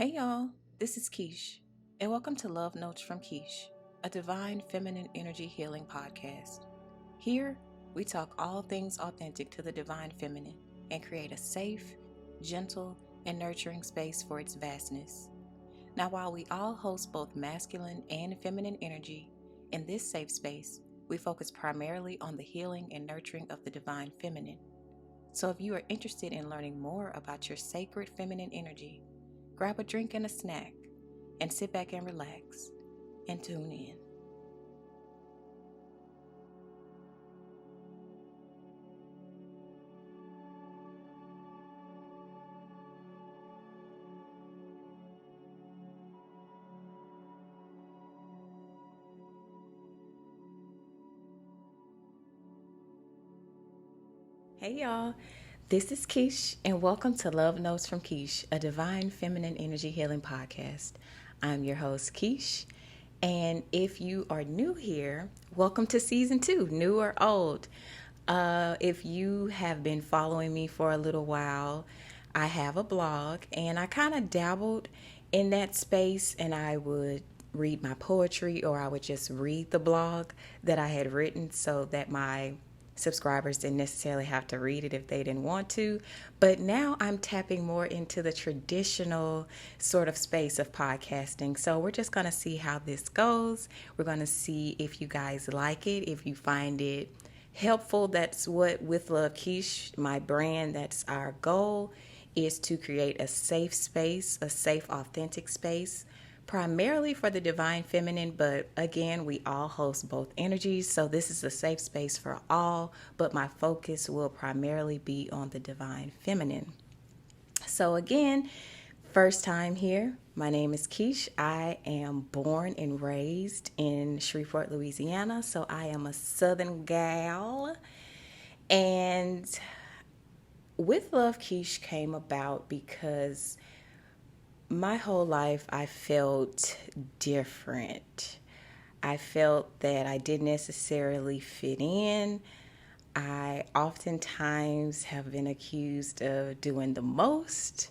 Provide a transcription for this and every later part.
Hey y'all, this is Keesh, and welcome to Love Notes from Keesh, a divine feminine energy healing podcast. Here, we talk all things authentic to the divine feminine and create a safe, gentle, and nurturing space for its vastness. Now, while we all host both masculine and feminine energy, in this safe space, we focus primarily on the healing and nurturing of the divine feminine. So, if you are interested in learning more about your sacred feminine energy, grab a drink and a snack, and sit back and relax and tune in. Hey y'all, this is Keesh, and welcome to Love Notes from Keesh, a divine feminine energy healing podcast. I'm your host, Keesh, and if you are new here, welcome to season 2, new or old. If you have been following me for a little while, I have a blog, and I kind of dabbled in that space, and I would read my poetry or I would just read the blog that I had written so that my subscribers didn't necessarily have to read it if they didn't want to. But now I'm tapping more into the traditional sort of space of podcasting. So we're just going to see how this goes. We're going to see if you guys like it, if you find it helpful. That's what With Love Keesh, my brand, that's our goal, is to create a safe space, a safe, authentic space, primarily for the divine feminine, but again, we all host both energies, so this is a safe space for all, but my focus will primarily be on the divine feminine. So again, first time here, my name is Keesh. I am born and raised in Shreveport, Louisiana, so I am a Southern gal. And With Love Keesh came about because my whole life I felt different. I felt that I didn't necessarily fit in. I oftentimes have been accused of doing the most,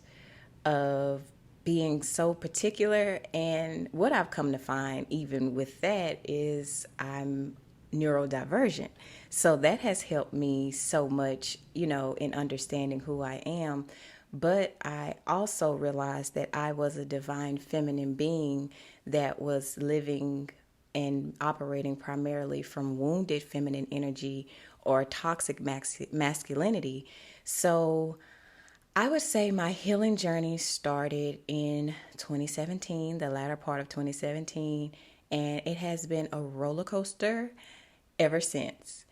of being so particular. And what I've come to find, even with that, is I'm neurodivergent. So that has helped me so much, in understanding who I am. But I also realized that I was a divine feminine being that was living and operating primarily from wounded feminine energy or toxic masculinity. So I would say my healing journey started in 2017, the latter part of 2017, and it has been a roller coaster ever since.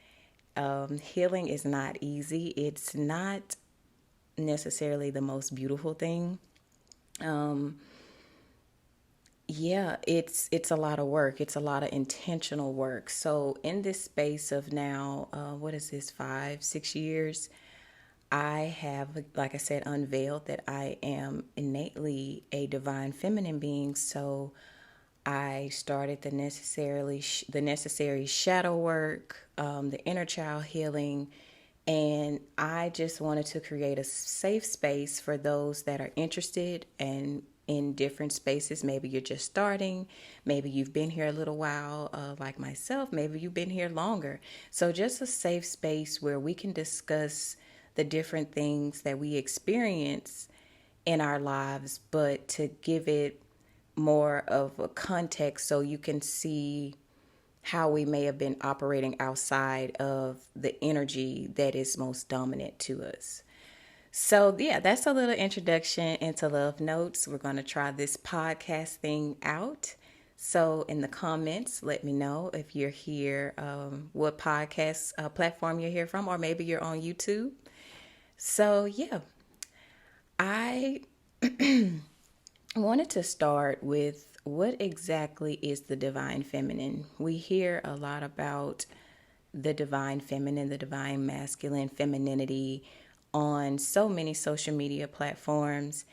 Healing is not easy. It's not necessarily the most beautiful thing. It's a lot of work. It's a lot of intentional work. So in this space of now, what is this, 5, 6 years? I have, like I said, unveiled that I am innately a divine feminine being. So I started the necessary shadow work, the inner child healing, and I just wanted to create a safe space for those that are interested and in different spaces. Maybe you're just starting. Maybe you've been here a little while, like myself. Maybe you've been here longer. So just a safe space where we can discuss the different things that we experience in our lives, but to give it more of a context so you can see how we may have been operating outside of the energy that is most dominant to us. So, yeah, that's a little introduction into Love Notes. We're going to try this podcast thing out. So, in the comments, let me know if you're here, what podcast platform you're here from, or maybe you're on YouTube. So, yeah, I wanted to start with what exactly is the divine feminine. We hear a lot about the divine feminine, the divine masculine, femininity on so many social media platforms.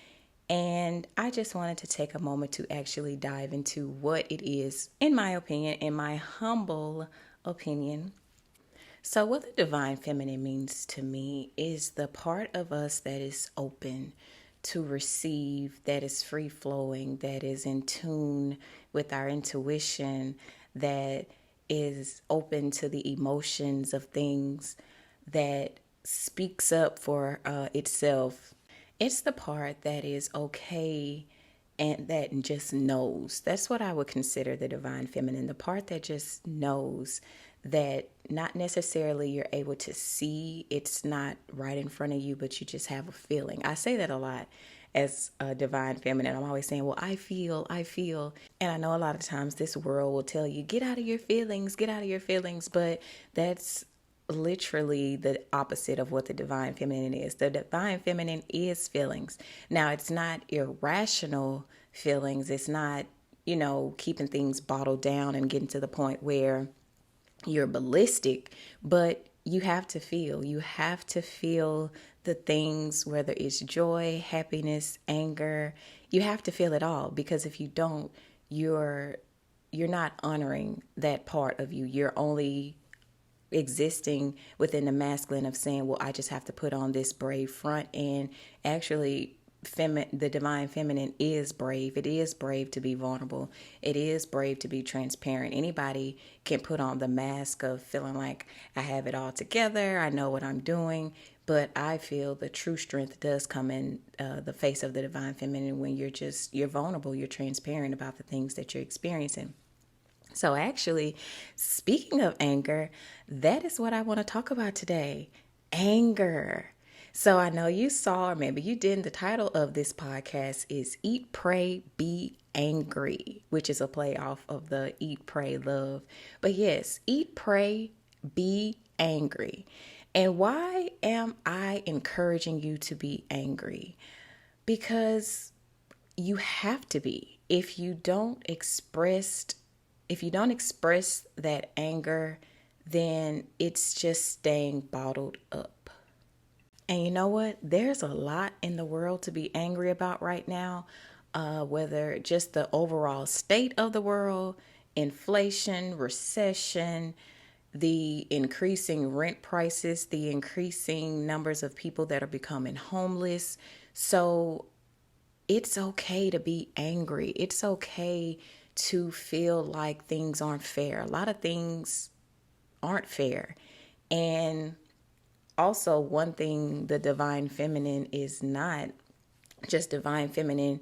And I just wanted to take a moment to actually dive into what it is, in my opinion, in my humble opinion. So, what the divine feminine means to me is the part of us that is open to receive, that is free flowing, that is in tune with our intuition, that is open to the emotions of things, that speaks up for itself. It's the part that is okay and that just knows. That's what I would consider the divine feminine, the part that just knows, that not necessarily you're able to see, it's not right in front of you, but you just have a feeling. I say that a lot as a divine feminine. I'm always saying, well, I feel. And I know a lot of times this world will tell you, get out of your feelings, but that's literally the opposite of what the divine feminine is. The divine feminine is feelings. Now, it's not irrational feelings. It's not, keeping things bottled down and getting to the point where you're ballistic, but you have to feel. You have to feel the things, whether it's joy, happiness, anger. You have to feel it all, because if you don't, you're not honoring that part of you. You're only existing within the masculine of saying, well, I just have to put on this brave front. And actually, the divine feminine is brave. It is brave to be vulnerable. It is brave to be transparent. Anybody can put on the mask of feeling like I have it all together, I know what I'm doing. But I feel the true strength does come in the face of the divine feminine when you're vulnerable, you're transparent about the things that you're experiencing. So actually, speaking of anger, that is what I want to talk about today. Anger. So I know you saw, or maybe you didn't, the title of this podcast is Eat, Pray, Be Angry, which is a play off of the Eat, Pray, Love. But yes, eat, pray, be angry. And why am I encouraging you to be angry? Because you have to be. If you don't express that anger, then it's just staying bottled up. And you know what? There's a lot in the world to be angry about right now, whether just the overall state of the world, inflation, recession, the increasing rent prices, the increasing numbers of people that are becoming homeless. So it's okay to be angry. It's okay to feel like things aren't fair. A lot of things aren't fair. And also, one thing, the divine feminine is not just divine feminine,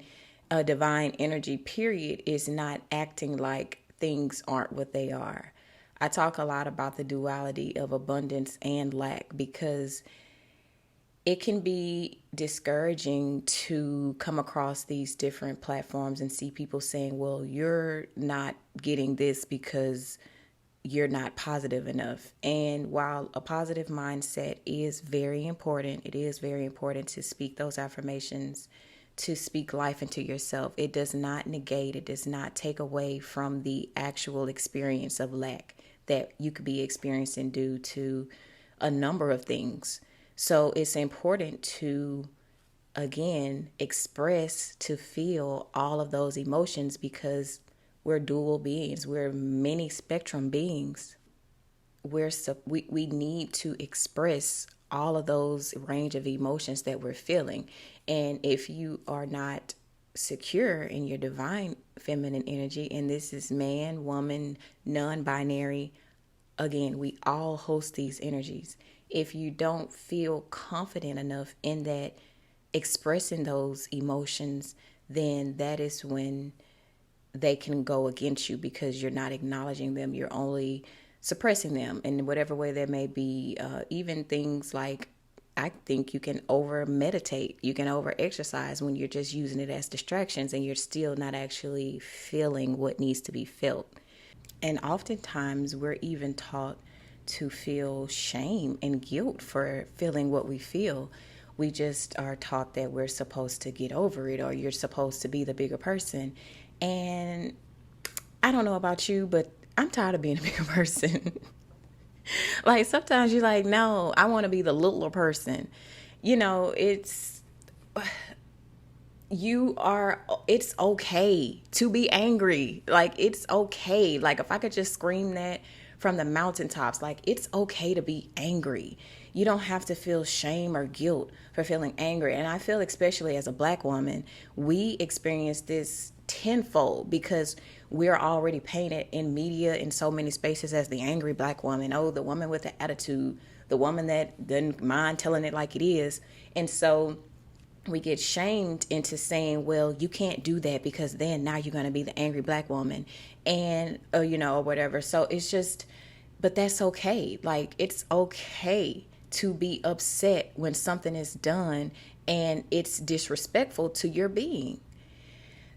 a divine energy, period, is not acting like things aren't what they are. I talk a lot about the duality of abundance and lack, because it can be discouraging to come across these different platforms and see people saying, well, you're not getting this because you're not positive enough. And while a positive mindset is very important, it is very important to speak those affirmations, to speak life into yourself. It does not negate, it does not take away from the actual experience of lack that you could be experiencing due to a number of things. So it's important to, again, express, to feel all of those emotions, because we're dual beings. We're many spectrum beings. We need to express all of those range of emotions that we're feeling. And if you are not secure in your divine feminine energy, and this is man, woman, non-binary, again, we all host these energies. If you don't feel confident enough in that, expressing those emotions, then that is when they can go against you, because you're not acknowledging them. You're only suppressing them in whatever way there may be. Even things like, I think you can over meditate, you can over exercise when you're just using it as distractions and you're still not actually feeling what needs to be felt. And oftentimes we're even taught to feel shame and guilt for feeling what we feel. We just are taught that we're supposed to get over it, or you're supposed to be the bigger person. And I don't know about you, but I'm tired of being a bigger person. Like, sometimes you're like, no, I want to be the littler person. It's okay to be angry. Like, it's okay. Like, if I could just scream that from the mountaintops, like, it's okay to be angry. You don't have to feel shame or guilt for feeling angry. And I feel, especially as a Black woman, we experience this tenfold because we're already painted in media in so many spaces as the angry Black woman. Oh, the woman with the attitude, the woman that doesn't mind telling it like it is. And so we get shamed into saying, well, you can't do that because then now you're going to be the angry Black woman and, or whatever. So it's just, but that's okay. Like, it's okay to be upset when something is done and it's disrespectful to your being.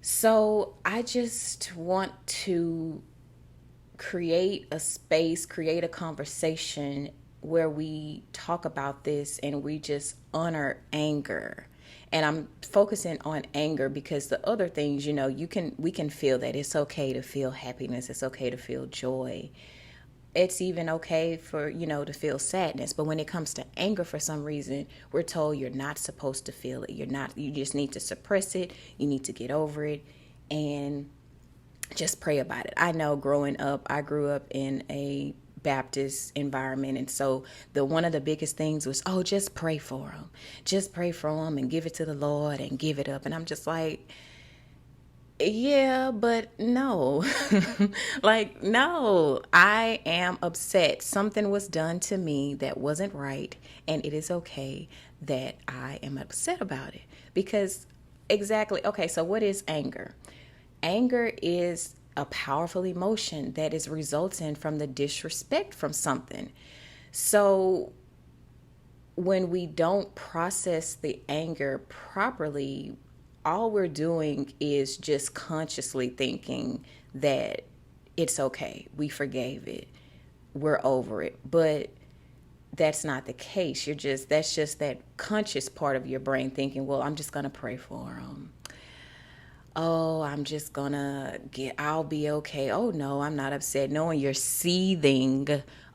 So I just want to create a space, create a conversation where we talk about this and we just honor anger. And I'm focusing on anger because the other things, we can feel that. It's okay to feel happiness. It's okay to feel joy. It's even okay for, to feel sadness. But when it comes to anger, for some reason, we're told you're not supposed to feel it. You just need to suppress it. You need to get over it and just pray about it. I know growing up, I grew up in a Baptist environment, and so one of the biggest things was, oh, just pray for them, and give it to the Lord and give it up. And I'm just like, yeah, but no. Like, no, I am upset. Something was done to me that wasn't right, and it is okay that I am upset about it. Because exactly, okay, so what is anger? Anger is a powerful emotion that is resulting from the disrespect from something. So when we don't process the anger properly, all we're doing is just consciously thinking that it's okay, we forgave it, we're over it. But that's not the case. That's just that conscious part of your brain thinking, well, I'm just going to pray for them. Oh, I'll be okay. Oh no, I'm not upset. Knowing you're seething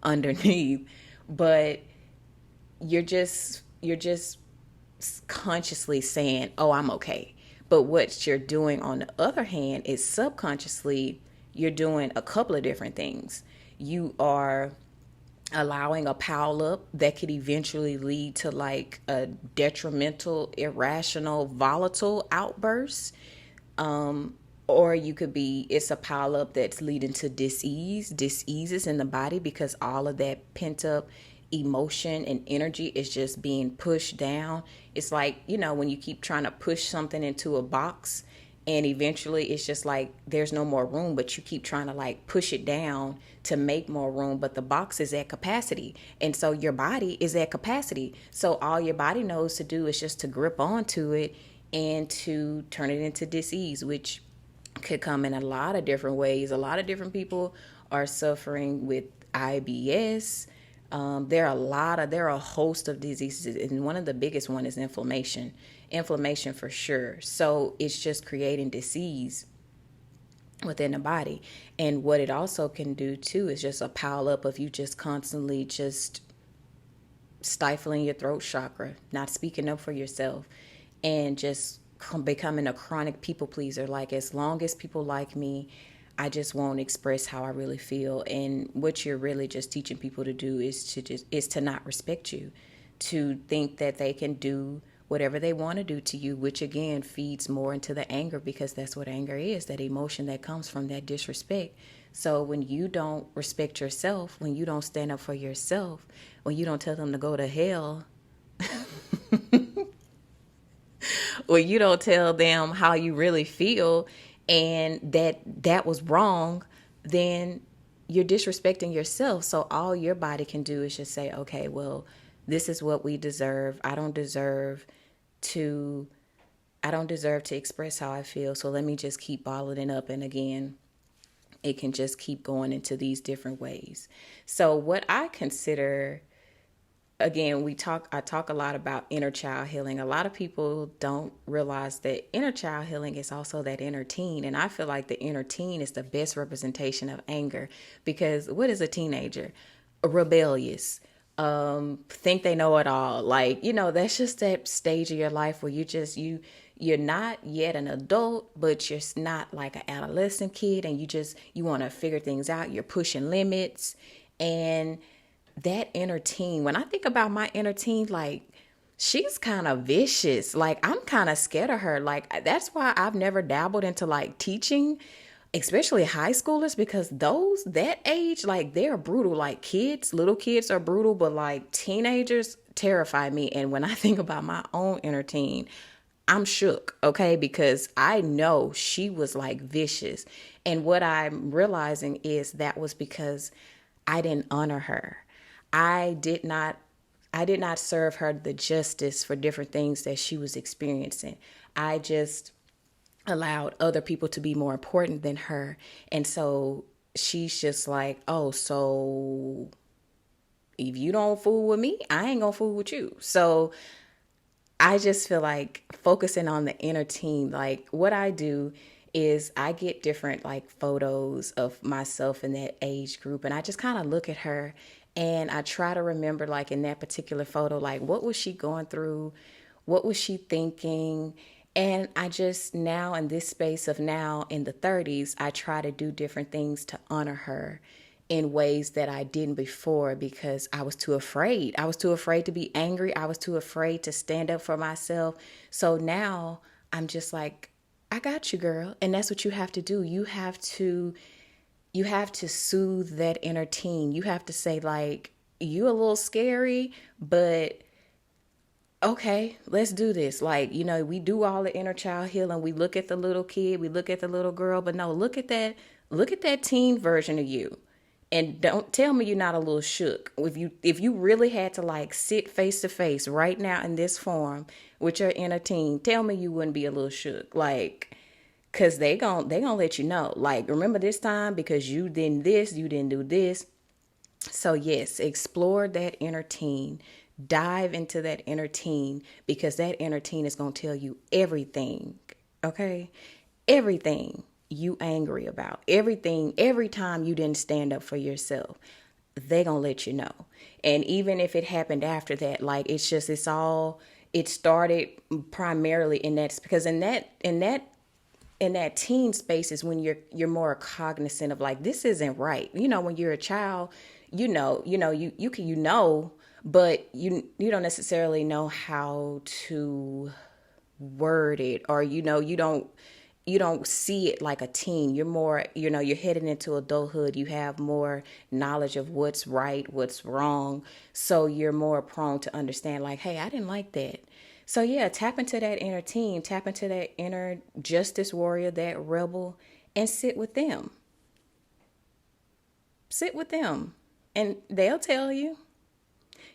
underneath, but you're just consciously saying, oh, I'm okay. But what you're doing on the other hand is subconsciously, you're doing a couple of different things. You are allowing a pile up that could eventually lead to like a detrimental, irrational, volatile outburst. Or you could be, it's a pile up that's leading to diseases in the body because all of that pent up emotion and energy is just being pushed down. It's like, when you keep trying to push something into a box and eventually it's just like there's no more room, but you keep trying to like push it down to make more room, but the box is at capacity. And so your body is at capacity. So all your body knows to do is just to grip onto it and to turn it into disease, which could come in a lot of different ways. A lot of different people are suffering with IBS. There are a host of diseases, and one of the biggest one is inflammation for sure. So it's just creating disease within the body. And what it also can do too is just a pile up of you just constantly just stifling your throat chakra, not speaking up for yourself, and just becoming a chronic people pleaser. Like, as long as people like me, I just won't express how I really feel. And what you're really just teaching people to do is to not respect you, to think that they can do whatever they want to do to you, which again feeds more into the anger, because that's what anger is, that emotion that comes from that disrespect. So when you don't respect yourself, when you don't stand up for yourself, when you don't tell them to go to hell, when you don't tell them how you really feel and that was wrong, then you're disrespecting yourself. So all your body can do is just say, okay, well, this is what we deserve. I don't deserve to express how I feel. So let me just keep bottling it up. And again, it can just keep going into these different ways. So what I consider, again, I talk a lot about inner child healing. A lot of people don't realize that inner child healing is also that inner teen. And I feel like the inner teen is the best representation of anger, because what is a teenager? Rebellious, think they know it all. Like, that's just that stage of your life where you're not yet an adult, but you're not like an adolescent kid, and you want to figure things out. You're pushing limits, and that inner teen, when I think about my inner teen, like, she's kind of vicious. Like, I'm kind of scared of her. Like, that's why I've never dabbled into like teaching, especially high schoolers, because those that age, like, they're brutal. Like, kids, little kids are brutal, but like teenagers terrify me. And when I think about my own inner teen, I'm shook, okay? Because I know she was like vicious. And what I'm realizing is that was because I didn't honor her. I did not I did not serve her the justice for different things that she was experiencing. I just allowed other people to be more important than her. And so she's just like, oh, so if you don't fool with me, I ain't gonna fool with you. So I just feel like focusing on the inner teen, like what I do is I get different like photos of myself in that age group, and I just kind of look at her and I try to remember, like, in that particular photo, like, what was she going through? What was she thinking? And I just, now in this space of now in the 30s, I try to do different things to honor her in ways that I didn't before, because I was too afraid. I was too afraid to be angry. I was too afraid to stand up for myself. So now I'm just like, I got you, girl. And that's what you have to do. You have to soothe that inner teen. You have to say, like, you a little scary, but okay, let's do this. Like, we do all the inner child healing. We look at the little kid, we look at the little girl, but no, look at that teen version of you. And don't tell me you're not a little shook. If you really had to like sit face to face right now in this form with your inner teen, tell me you wouldn't be a little shook. Like, cause they gonna let you know. Like, remember this time because you didn't this, you didn't do this. So yes, explore that inner teen. Dive into that inner teen, because that inner teen is going to tell you everything. Okay? Everything you angry about. Everything, every time you didn't stand up for yourself. They going to let you know. And even if it happened after that, like, it started primarily in that, because in that teen space is when you're more cognizant of, like, this isn't right. When you're a child, but you don't necessarily know how to word it, or you don't see it like a teen. You're more, you're heading into adulthood. You have more knowledge of what's right, what's wrong. So you're more prone to understand, like, hey, I didn't like that. So yeah, tap into that inner teen, tap into that inner justice warrior, that rebel, and sit with them. Sit with them. And they'll tell you.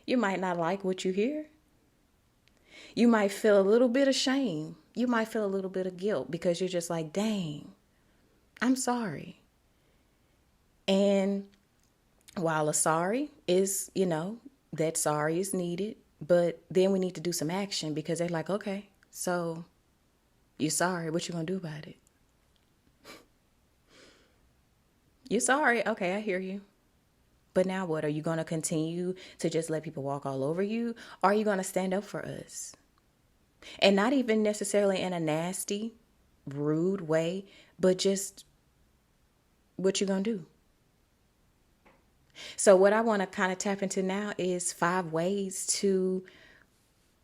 You might not like what you hear. You might feel a little bit of shame. You might feel a little bit of guilt, because you're just like, dang, I'm sorry. And while a sorry is, that sorry is needed, but then we need to do some action, because they're like, okay, so you're sorry. What you gonna do about it? You're sorry. Okay, I hear you. But now what? Are you going to continue to just let people walk all over you? Or are you going to stand up for us? And not even necessarily in a nasty, rude way, but just what you going to do? So what I want to kind of tap into now is 5 ways to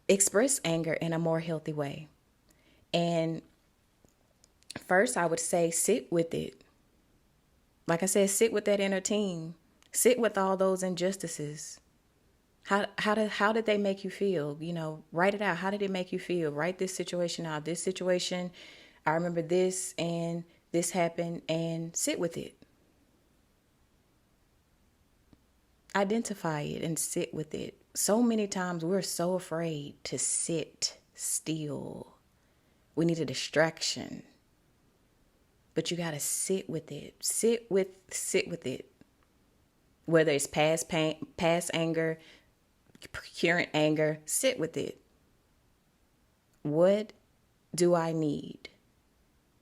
express anger in a more healthy way. And first, I would say sit with it. Like I said, sit with that inner teen. Sit with all those injustices. How did they make you feel? Write it out. How did it make you feel? Write this situation out. This situation, I remember this and this happened, and sit with it. Identify it and sit with it. So many times we're so afraid to sit still. We need a distraction. But you got to sit with it. Sit with it. Whether it's past pain, past anger, current anger, sit with it. What do I need?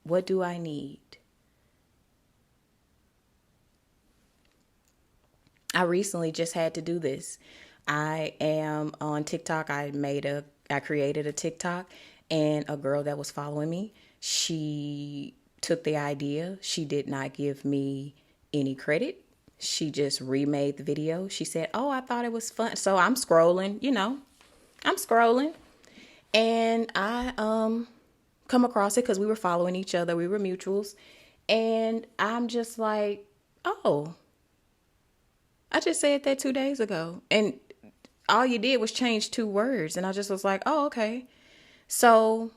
What do I need? I recently just had to do this. I am on TikTok. I created a TikTok, and a girl that was following me, she took the idea. She did not give me any credit. She just remade the video. She said, "Oh, I thought it was fun." So I'm scrolling, I'm scrolling, and I come across it because we were following each other. We were mutuals, and I'm just like, "Oh, I just said that 2 days ago," and all you did was change 2 words, and I just was like, "Oh, okay." So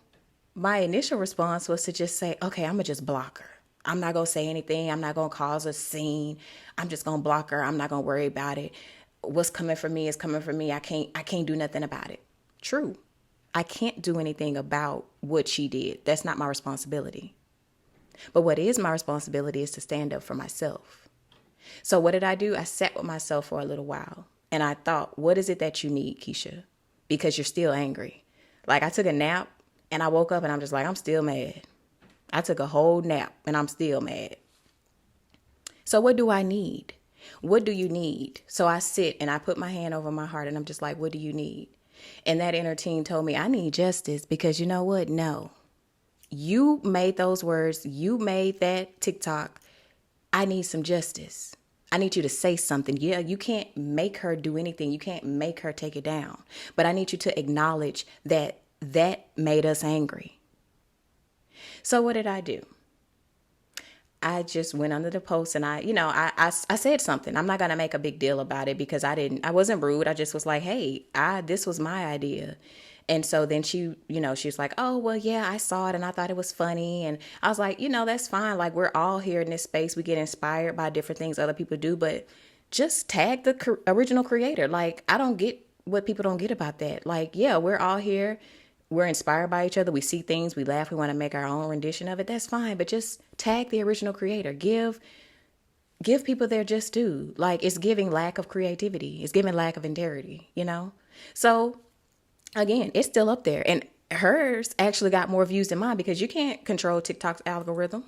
my initial response was to just say, "Okay, I'm gonna just block her. I'm not gonna say anything. I'm not gonna cause a scene. I'm just gonna block her. I'm not gonna worry about it. What's coming for me is coming for me. I can't do nothing about it." True. I can't do anything about what she did. That's not my responsibility. But what is my responsibility is to stand up for myself. So what did I do? I sat with myself for a little while, and I thought, what is it that you need, Keisha? Because you're still angry. Like, I took a nap and I woke up and I'm just like, I'm still mad. I took a whole nap and I'm still mad. So what do I need? What do you need? So I sit and I put my hand over my heart and I'm just like, what do you need? And that inner teen told me, I need justice, because you know what? No. You made those words. You made that TikTok. I need some justice. I need you to say something. Yeah, you can't make her do anything. You can't make her take it down. But I need you to acknowledge that that made us angry. So what did I do? I just went under the post and I said something. I'm not going to make a big deal about it because I wasn't rude. I just was like, hey, this was my idea. And so then she was like, oh, well, yeah, I saw it and I thought it was funny. And I was like, that's fine. Like, we're all here in this space. We get inspired by different things other people do, but just tag the original creator. Like, I don't get what people don't get about that. Like, yeah, we're all here. We're inspired by each other. We see things, we laugh, we want to make our own rendition of it. That's fine. But just tag the original creator. Give people their just due. Like, it's giving lack of creativity. It's giving lack of integrity, So again, it's still up there. And hers actually got more views than mine because you can't control TikTok's algorithm.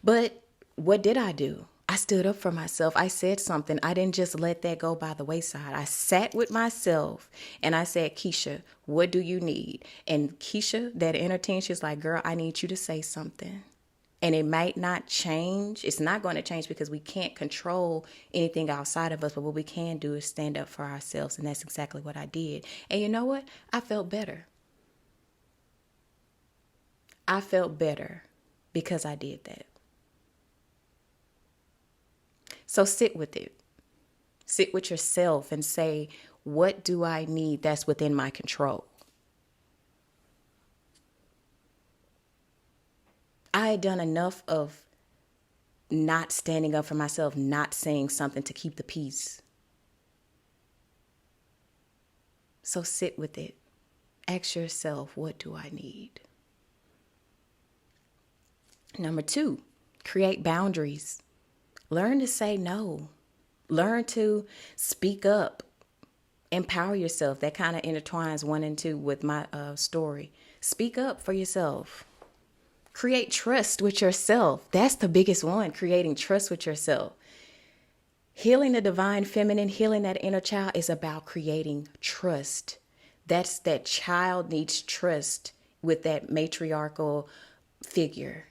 But what did I do? I stood up for myself. I said something. I didn't just let that go by the wayside. I sat with myself and I said, Keisha, what do you need? And Keisha, that entertained, she's like, girl, I need you to say something. And it might not change. It's not going to change because we can't control anything outside of us. But what we can do is stand up for ourselves. And that's exactly what I did. And you know what? I felt better. I felt better because I did that. So sit with it. Sit with yourself and say, what do I need that's within my control? I had done enough of not standing up for myself, not saying something to keep the peace. So sit with it. Ask yourself, what do I need? Number 2, create boundaries. Learn to say no. Learn to speak up. Empower yourself. That kind of intertwines 1 and 2 with my story. Speak up for yourself. Create trust with yourself. That's the biggest one, creating trust with yourself. Healing the divine feminine, healing that inner child is about creating trust. That child needs trust with that matriarchal figure.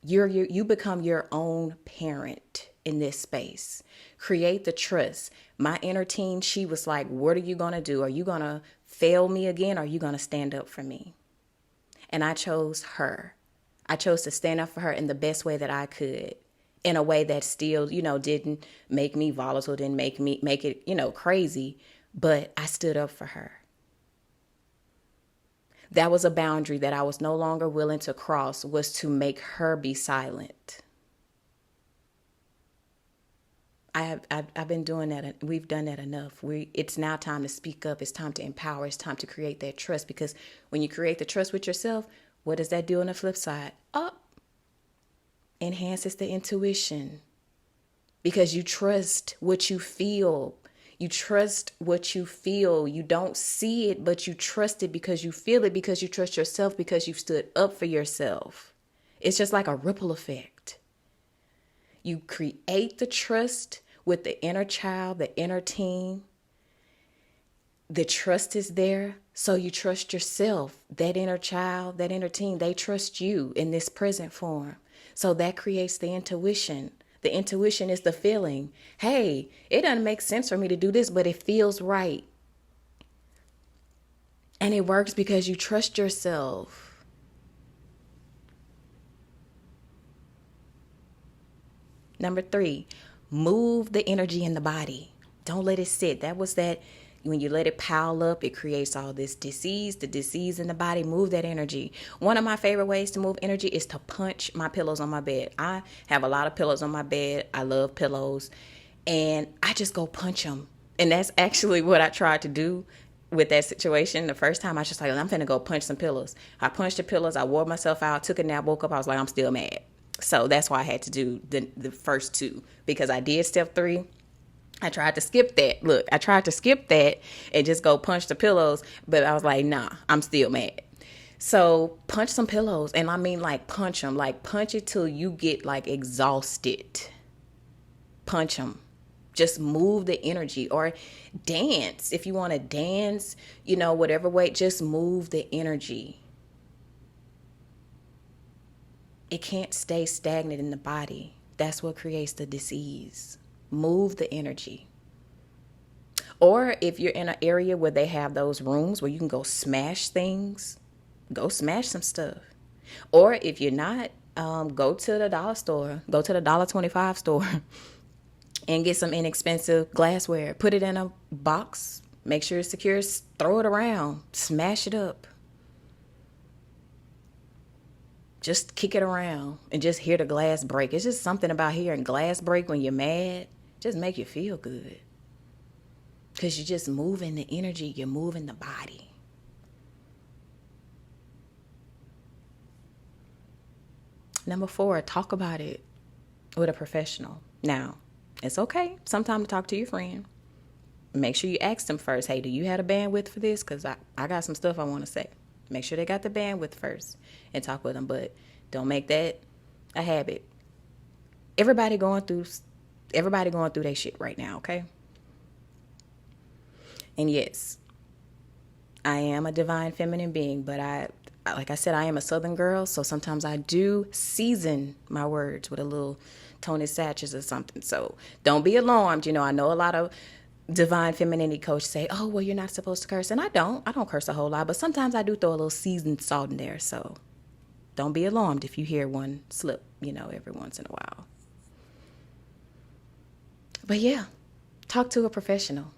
You become your own parent in this space. Create the trust. My inner teen, she was like, what are you going to do? Are you going to fail me again? Or are you going to stand up for me? And I chose her. I chose to stand up for her in the best way that I could, in a way that still, didn't make me volatile, didn't make it, crazy, but I stood up for her. That was a boundary that I was no longer willing to cross, was to make her be silent. I've been doing that. We've done that enough. It's now time to speak up. It's time to empower. It's time to create that trust, because when you create the trust with yourself, what does that do on the flip side? Enhances the intuition, because you trust what you feel. You trust what you feel. You don't see it, but you trust it because you feel it, because you trust yourself, because you've stood up for yourself. It's just like a ripple effect. You create the trust with the inner child, the inner teen. The trust is there, so you trust yourself. That inner child, that inner teen, they trust you in this present form. So that creates the intuition The intuition is the feeling. Hey, it doesn't make sense for me to do this, but it feels right. And it works because you trust yourself. Number 3, move the energy in the body. Don't let it sit. That was that. When you let it pile up, it creates all this disease, the disease in the body. Move that energy. One of my favorite ways to move energy is to punch my pillows on my bed. I have a lot of pillows on my bed. I love pillows. And I just go punch them. And that's actually what I tried to do with that situation. The first time I was just like, I'm finna go punch some pillows. I punched the pillows. I wore myself out, took a nap, woke up. I was like, I'm still mad. So that's why I had to do the first 2, because I did step 3. I tried to skip that. Look, I tried to skip that and just go punch the pillows, but I was like, nah, I'm still mad. So punch some pillows. And I mean, like, punch them, like punch it till you get like exhausted. Punch them. Just move the energy, or dance. If you want to dance, whatever way, just move the energy. It can't stay stagnant in the body. That's what creates the disease. Move the energy. Or if you're in an area where they have those rooms where you can go smash things, go smash some stuff. Or if you're not, go to the dollar store, go to the $1.25 store and get some inexpensive glassware. Put it in a box, make sure it's secure, throw it around, smash it up. Just kick it around and just hear the glass break. It's just something about hearing glass break when you're mad. Just make you feel good. Because you're just moving the energy. You're moving the body. Number 4, talk about it with a professional. Now, it's okay sometimes to talk to your friend. Make sure you ask them first, hey, do you have the bandwidth for this? Because I got some stuff I want to say. Make sure they got the bandwidth first and talk with them. But don't make that a habit. Everybody going through their shit right now, okay? And yes, I am a divine feminine being, but like I said, I am a Southern girl, so sometimes I do season my words with a little Tony Satchers or something. So don't be alarmed. I know a lot of divine femininity coaches say, oh, well, you're not supposed to curse. And I don't curse a whole lot, but sometimes I do throw a little seasoned salt in there. So don't be alarmed if you hear one slip, every once in a while. But yeah, talk to a professional.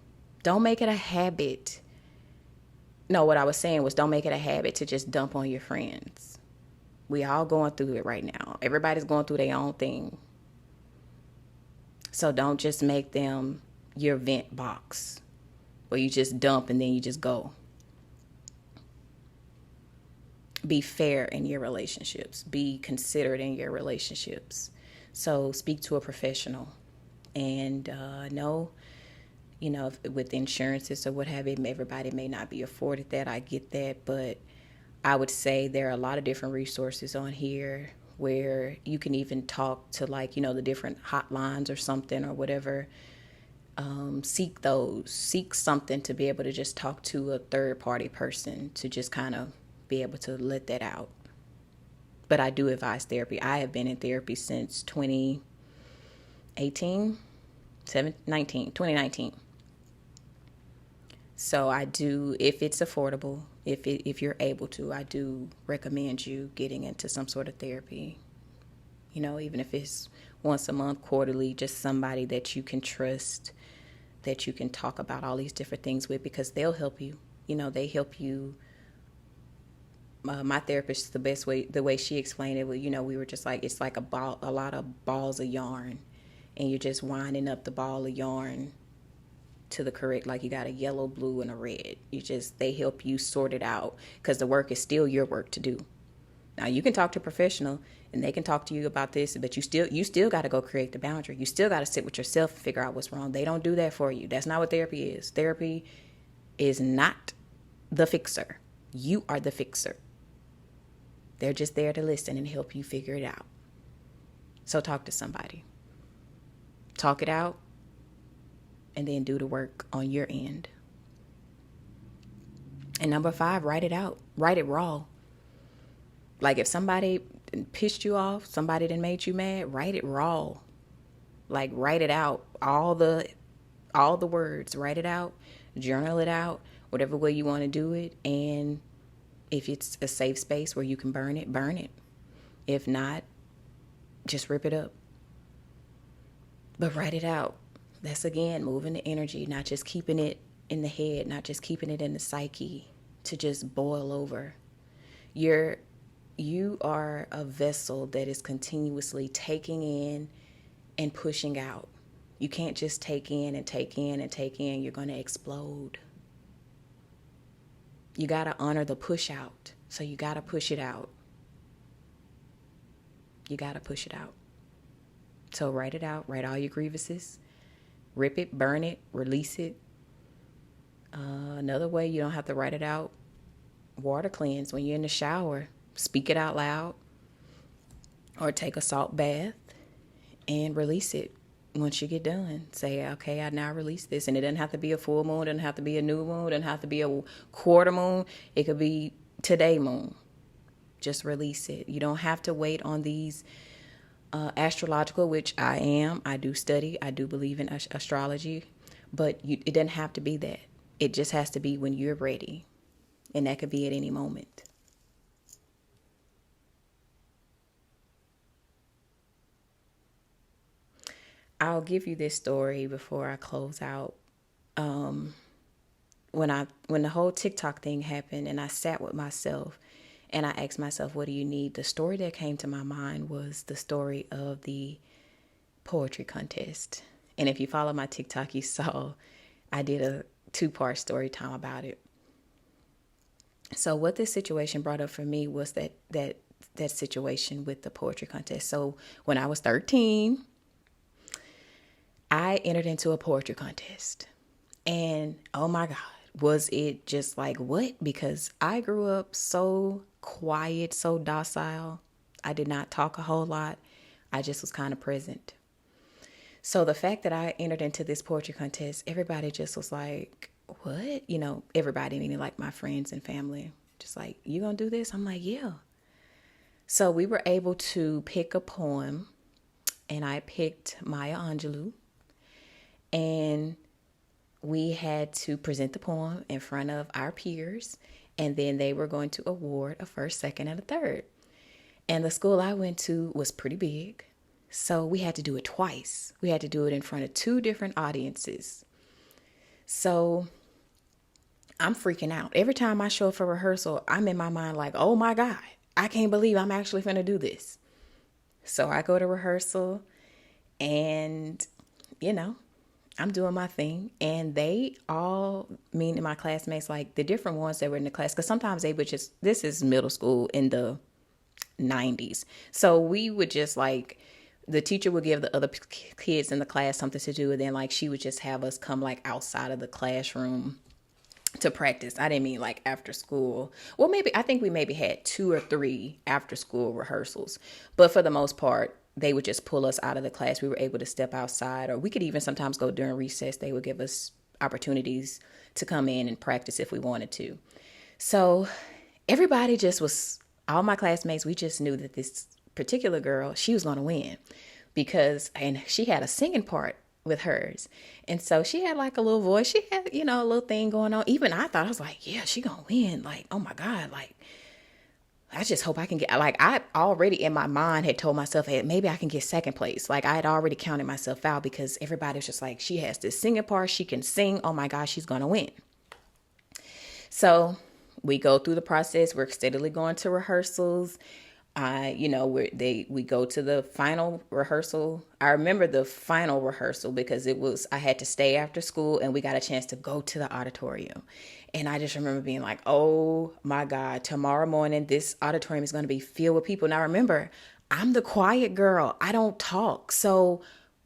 Don't make it a habit. No, what I was saying was don't make it a habit to just dump on your friends. We all going through it right now. Everybody's going through their own thing. So don't just make them your vent box where you just dump and then you just go. Be fair in your relationships. Be considerate in your relationships. So speak to a professional. And know, with insurances or what have you, everybody may not be afforded that. I get that. But I would say there are a lot of different resources on here where you can even talk to the different hotlines or something or whatever. Seek those. Seek something to be able to just talk to a third party person to just kind of be able to let that out. But I do advise therapy. I have been in therapy since 2019. So I do, if it's affordable, if you're able to, I do recommend you getting into some sort of therapy. Even if it's once a month, quarterly, just somebody that you can trust, that you can talk about all these different things with, because they'll help you. They help you. My therapist, the way she explained it, we were just like, it's like a lot of balls of yarn, and you're just winding up the ball of yarn to the correct, like you got a yellow, blue, and a red. They help you sort it out, because the work is still your work to do. Now you can talk to a professional and they can talk to you about this, but you still got to go create the boundary. You still got to sit with yourself and figure out what's wrong. They don't do that for you. That's not what therapy is. Therapy is not the fixer. You are the fixer. They're just there to listen and help you figure it out. So talk to somebody. Talk it out, and then do the work on your end. And number 5, write it out. Write it raw. Like if somebody pissed you off, somebody that made you mad, write it raw. Like write it out, all the words, write it out, journal it out, whatever way you want to do it. And if it's a safe space where you can burn it, burn it. If not, just rip it up. But write it out. That's again moving the energy, not just keeping it in the head, not just keeping it in the psyche to just boil over. You are a vessel that is continuously taking in and pushing out. You can't just take in and take in and take in. You're going to explode. You got to honor the push out. So you got to push it out. You got to push it out. So write it out. Write all your grievances. Rip it, burn it, release it. Another way you don't have to write it out, water cleanse. When you're in the shower, speak it out loud. Or take a salt bath and release it. Once you get done, say, okay, I now release this. And it doesn't have to be a full moon. It doesn't have to be a new moon. It doesn't have to be a quarter moon. It could be today moon. Just release it. You don't have to wait on these astrological, which I am. I do study. I do believe in astrology. But it doesn't have to be that. It just has to be when you're ready. And that could be at any moment. I'll give you this story before I close out. When the whole TikTok thing happened and I sat with myself and I asked myself, what do you need? The story that came to my mind was the story of the poetry contest. And if you follow my TikTok, you saw I did a 2-part story time about it. So what this situation brought up for me was that situation with the poetry contest. So when I was 13, I entered into a poetry contest. And oh my God, was it just like what? Because I grew up so quiet, so docile. I did not talk a whole lot. I just was kind of present. So the fact that I entered into this poetry contest, everybody just was like, what? You know, everybody, meaning like my friends and family, just like, you gonna do this? I'm like, yeah. So we were able to pick a poem, and I picked Maya Angelou. And we had to present the poem in front of our peers, and then they were going to award a first, second, and a third. And the school I went to was pretty big, so we had to do it twice. We had to do it in front of 2 different audiences. So I'm freaking out. Every time I show up for rehearsal, I'm in my mind like, oh my God, I can't believe I'm actually finna do this. So I go to rehearsal and, I'm doing my thing, and they all, meaning my classmates, like the different ones that were in the class, because sometimes they would just, this is middle school in the 90s. So we would just like, the teacher would give the other kids in the class something to do, and then like she would just have us come like outside of the classroom to practice. I didn't mean like after school. Well, I think we maybe had 2 or 3 after school rehearsals, but for the most part, they would just pull us out of the class. We were able to step outside, or we could even sometimes go during recess. They would give us opportunities to come in and practice if we wanted to. So everybody just was, all my classmates, we just knew that this particular girl, she was going to win and she had a singing part with hers. And so she had like a little voice. She had, a little thing going on. Even I thought, I was like, yeah, she going to win. Like, oh my God, like, I just hope I can get, like, I already in my mind had told myself, hey, maybe I can get second place. Like, I had already counted myself out because everybody was just like, she has this singing part. She can sing. Oh my gosh, she's going to win. So we go through the process. We're steadily going to rehearsals. We go to the final rehearsal. I remember the final rehearsal because I had to stay after school, and we got a chance to go to the auditorium. And I just remember being like, oh my God, tomorrow morning, this auditorium is going to be filled with people. Now remember, I'm the quiet girl. I don't talk. So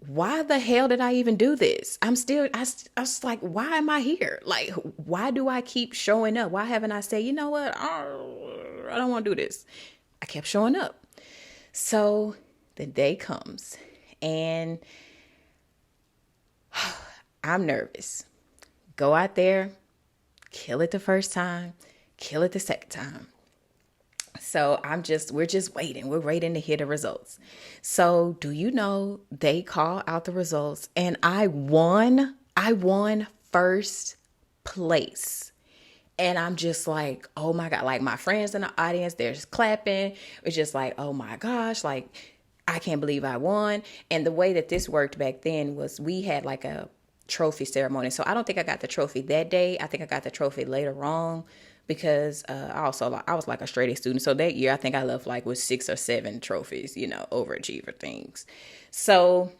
why the hell did I even do this? I was like, why am I here? Like, why do I keep showing up? Why haven't I said, you know what? I don't want to do this. I kept showing up. So the day comes and I'm nervous. Go out there, kill it the first time, kill it the second time. So we're just waiting. We're waiting to hear the results. So do you know they call out the results and I won? I won first place. And I'm just like, oh my God, like my friends in the audience, they're just clapping. It's just like, oh my gosh, like I can't believe I won. And the way that this worked back then was we had like a trophy ceremony. So I don't think I got the trophy that day. I think I got the trophy later on because I was like a straight A student. So that year I think I left like with 6 or 7 trophies, overachiever things. So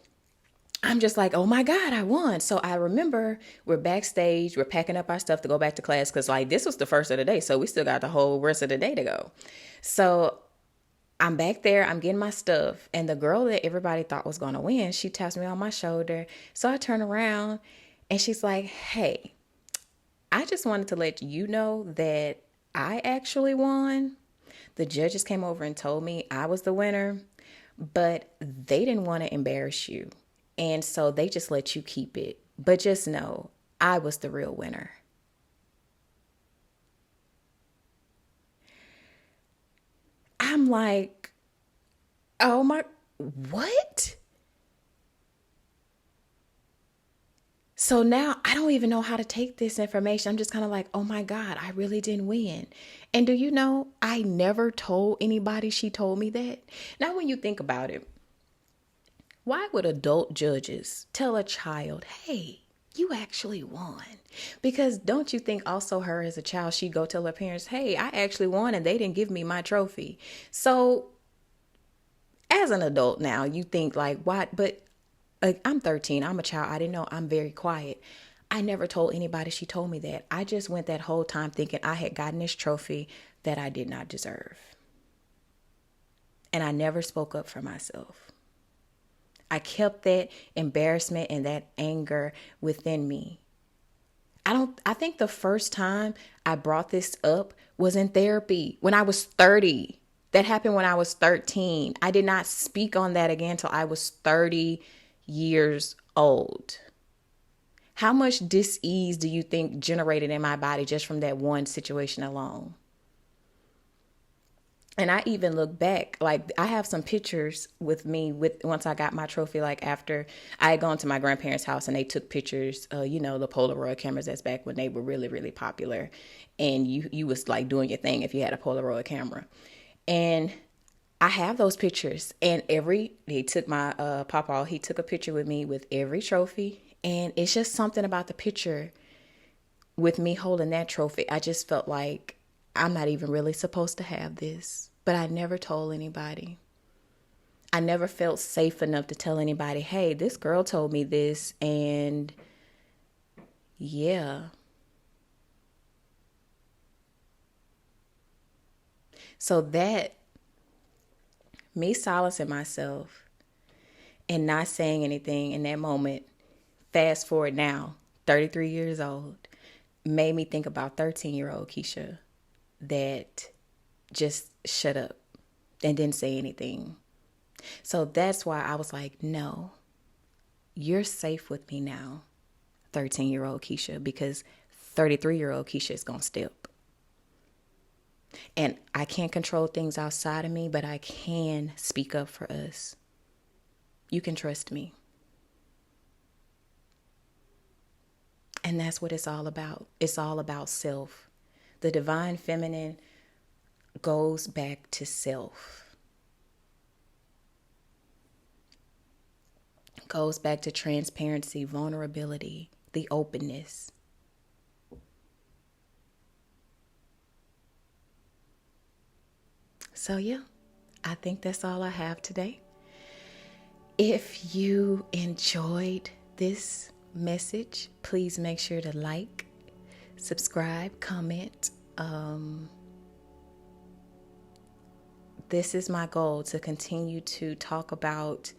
I'm just like, oh my God, I won. So I remember we're backstage, we're packing up our stuff to go back to class because like this was the first of the day. So we still got the whole rest of the day to go. So I'm back there, I'm getting my stuff. And the girl that everybody thought was going to win, she taps me on my shoulder. So I turn around and she's like, hey, I just wanted to let you know that I actually won. The judges came over and told me I was the winner, but they didn't want to embarrass you. And so they just let you keep it. But just know, I was the real winner. I'm like, oh my, what? So now I don't even know how to take this information. I'm just kind of like, oh my God, I really didn't win. And do you know, I never told anybody she told me that. Now, when you think about it, why would adult judges tell a child, hey, you actually won? Because don't you think also her as a child, she'd go tell her parents, hey, I actually won and they didn't give me my trophy. So as an adult now, you think like, what? But I'm 13. I'm a child. I didn't know. I'm very quiet. I never told anybody she told me that. I just went that whole time thinking I had gotten this trophy that I did not deserve. And I never spoke up for myself. I kept that embarrassment and that anger within me. I think the first time I brought this up was in therapy when I was 30. That happened when I was 13. I did not speak on that again until I was 30 years old. How much dis-ease do you think generated in my body just from that one situation alone? And I even look back, like I have some pictures with me once I got my trophy, like after I had gone to my grandparents' house and they took pictures, the Polaroid cameras. That's back when they were really, really popular. And you was like doing your thing if you had a Polaroid camera. And I have those pictures, and he took my papa, he took a picture with me with every trophy. And it's just something about the picture with me holding that trophy. I just felt like I'm not even really supposed to have this, but I never told anybody. I never felt safe enough to tell anybody, hey, this girl told me this, and yeah. So that, me silencing myself and not saying anything in that moment, fast forward now, 33 years old, made me think about 13-year-old Keisha that just shut up and didn't say anything. So that's why I was like, no, you're safe with me now, 13-year-old Keisha, because 33-year-old Keisha is going to step. And I can't control things outside of me, but I can speak up for us. You can trust me. And that's what it's all about. It's all about self. The divine feminine goes back to self. Goes back to transparency, vulnerability, the openness. So yeah, I think that's all I have today. If you enjoyed this message, please make sure to like, subscribe, comment. This is my goal, to continue to talk about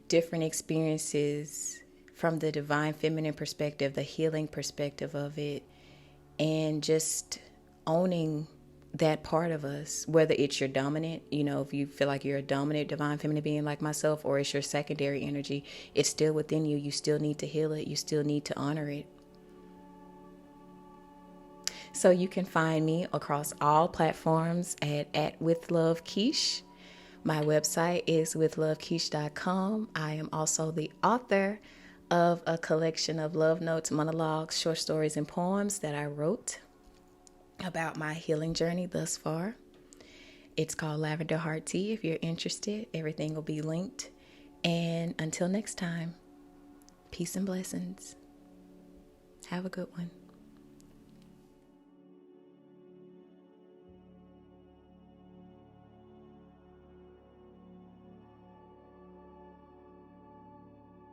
different experiences from the divine feminine perspective, the healing perspective of it, and just owning that part of us, whether it's your dominant, if you feel like you're a dominant divine feminine being like myself, or it's your secondary energy, it's still within you. You still need to heal it. You still need to honor it. So you can find me across all platforms at With Love Keesh. My website is withlovekeesh.com. I am also the author of a collection of love notes, monologues, short stories, and poems that I wrote about my healing journey thus far. It's called Lavender Heart Tea. If you're interested, everything will be linked. And until next time, peace and blessings. Have a good one.